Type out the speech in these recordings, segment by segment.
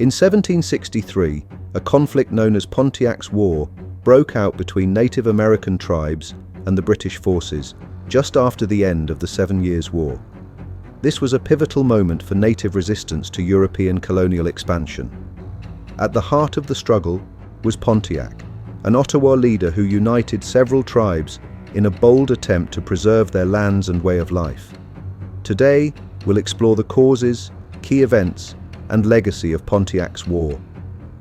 In 1763, a conflict known as Pontiac's War broke out between Native American tribes and the British forces just after the end of the 7 Years' War. This was a pivotal moment for native resistance to European colonial expansion. At the heart of the struggle was Pontiac, an Ottawa leader who united several tribes in a bold attempt to preserve their lands and way of life. Today, we'll explore the causes, key events, and legacy of Pontiac's War,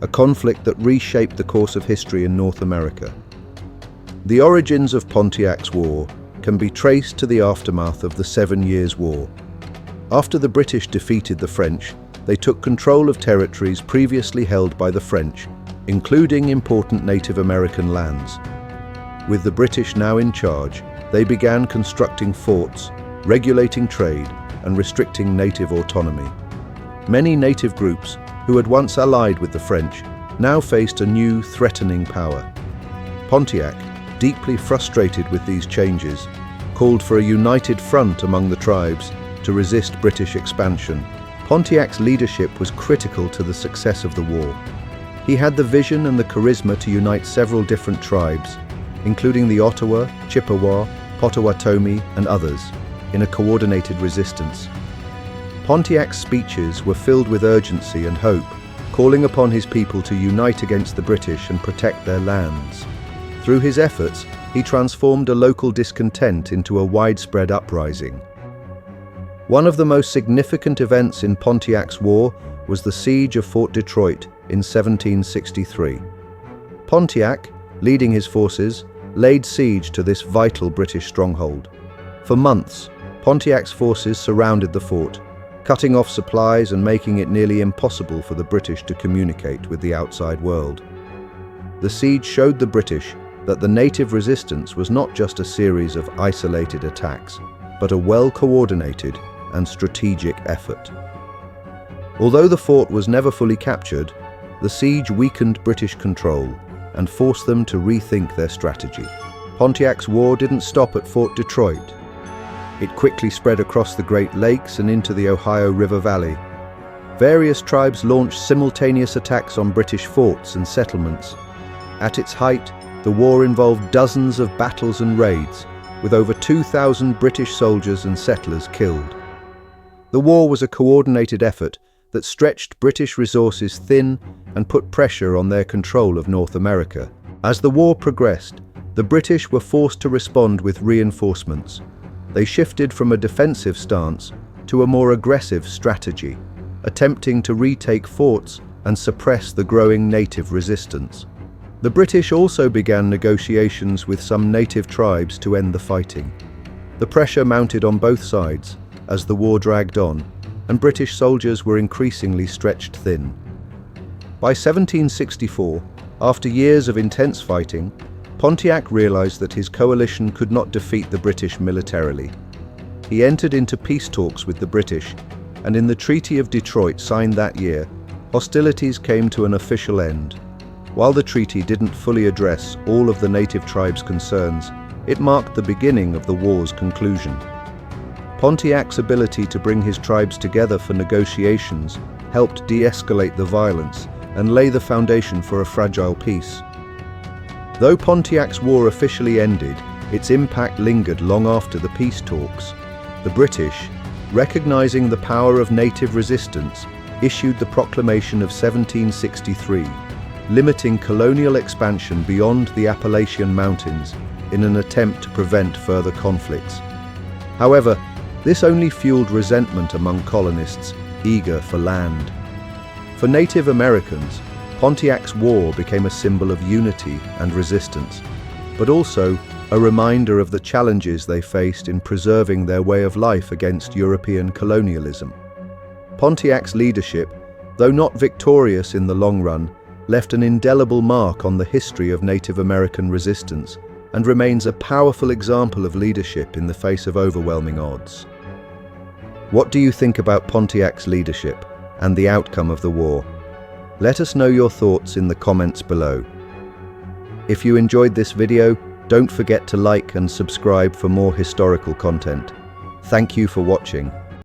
a conflict that reshaped the course of history in North America. The origins of Pontiac's War can be traced to the aftermath of the 7 Years' War. After the British defeated the French, they took control of territories previously held by the French, including important Native American lands. With the British now in charge, they began constructing forts, regulating trade, and restricting native autonomy. Many native groups, who had once allied with the French, now faced a new, threatening power. Pontiac, deeply frustrated with these changes, called for a united front among the tribes to resist British expansion. Pontiac's leadership was critical to the success of the war. He had the vision and the charisma to unite several different tribes, including the Ottawa, Chippewa, Potawatomi, and others, in a coordinated resistance. Pontiac's speeches were filled with urgency and hope, calling upon his people to unite against the British and protect their lands. Through his efforts, he transformed a local discontent into a widespread uprising. One of the most significant events in Pontiac's War was the siege of Fort Detroit in 1763. Pontiac, leading his forces, laid siege to this vital British stronghold. For months, Pontiac's forces surrounded the fort, cutting off supplies and making it nearly impossible for the British to communicate with the outside world. The siege showed the British that the native resistance was not just a series of isolated attacks, but a well-coordinated and strategic effort. Although the fort was never fully captured, the siege weakened British control and forced them to rethink their strategy. Pontiac's war didn't stop at Fort Detroit. It quickly spread across the Great Lakes and into the Ohio River Valley. Various tribes launched simultaneous attacks on British forts and settlements. At its height, the war involved dozens of battles and raids, with over 2,000 British soldiers and settlers killed. The war was a coordinated effort that stretched British resources thin and put pressure on their control of North America. As the war progressed, the British were forced to respond with reinforcements. They shifted from a defensive stance to a more aggressive strategy, attempting to retake forts and suppress the growing native resistance. The British also began negotiations with some native tribes to end the fighting. The pressure mounted on both sides as the war dragged on, and British soldiers were increasingly stretched thin. By 1764, after years of intense fighting, Pontiac realized that his coalition could not defeat the British militarily. He entered into peace talks with the British, and in the Treaty of Detroit signed that year, hostilities came to an official end. While the treaty didn't fully address all of the native tribes' concerns, it marked the beginning of the war's conclusion. Pontiac's ability to bring his tribes together for negotiations helped de-escalate the violence and lay the foundation for a fragile peace. Though Pontiac's war officially ended, its impact lingered long after the peace talks. The British, recognizing the power of native resistance, issued the Proclamation of 1763, limiting colonial expansion beyond the Appalachian Mountains in an attempt to prevent further conflicts. However, this only fueled resentment among colonists eager for land. For Native Americans, Pontiac's war became a symbol of unity and resistance, but also a reminder of the challenges they faced in preserving their way of life against European colonialism. Pontiac's leadership, though not victorious in the long run, left an indelible mark on the history of Native American resistance and remains a powerful example of leadership in the face of overwhelming odds. What do you think about Pontiac's leadership and the outcome of the war? Let us know your thoughts in the comments below. If you enjoyed this video, don't forget to like and subscribe for more historical content. Thank you for watching.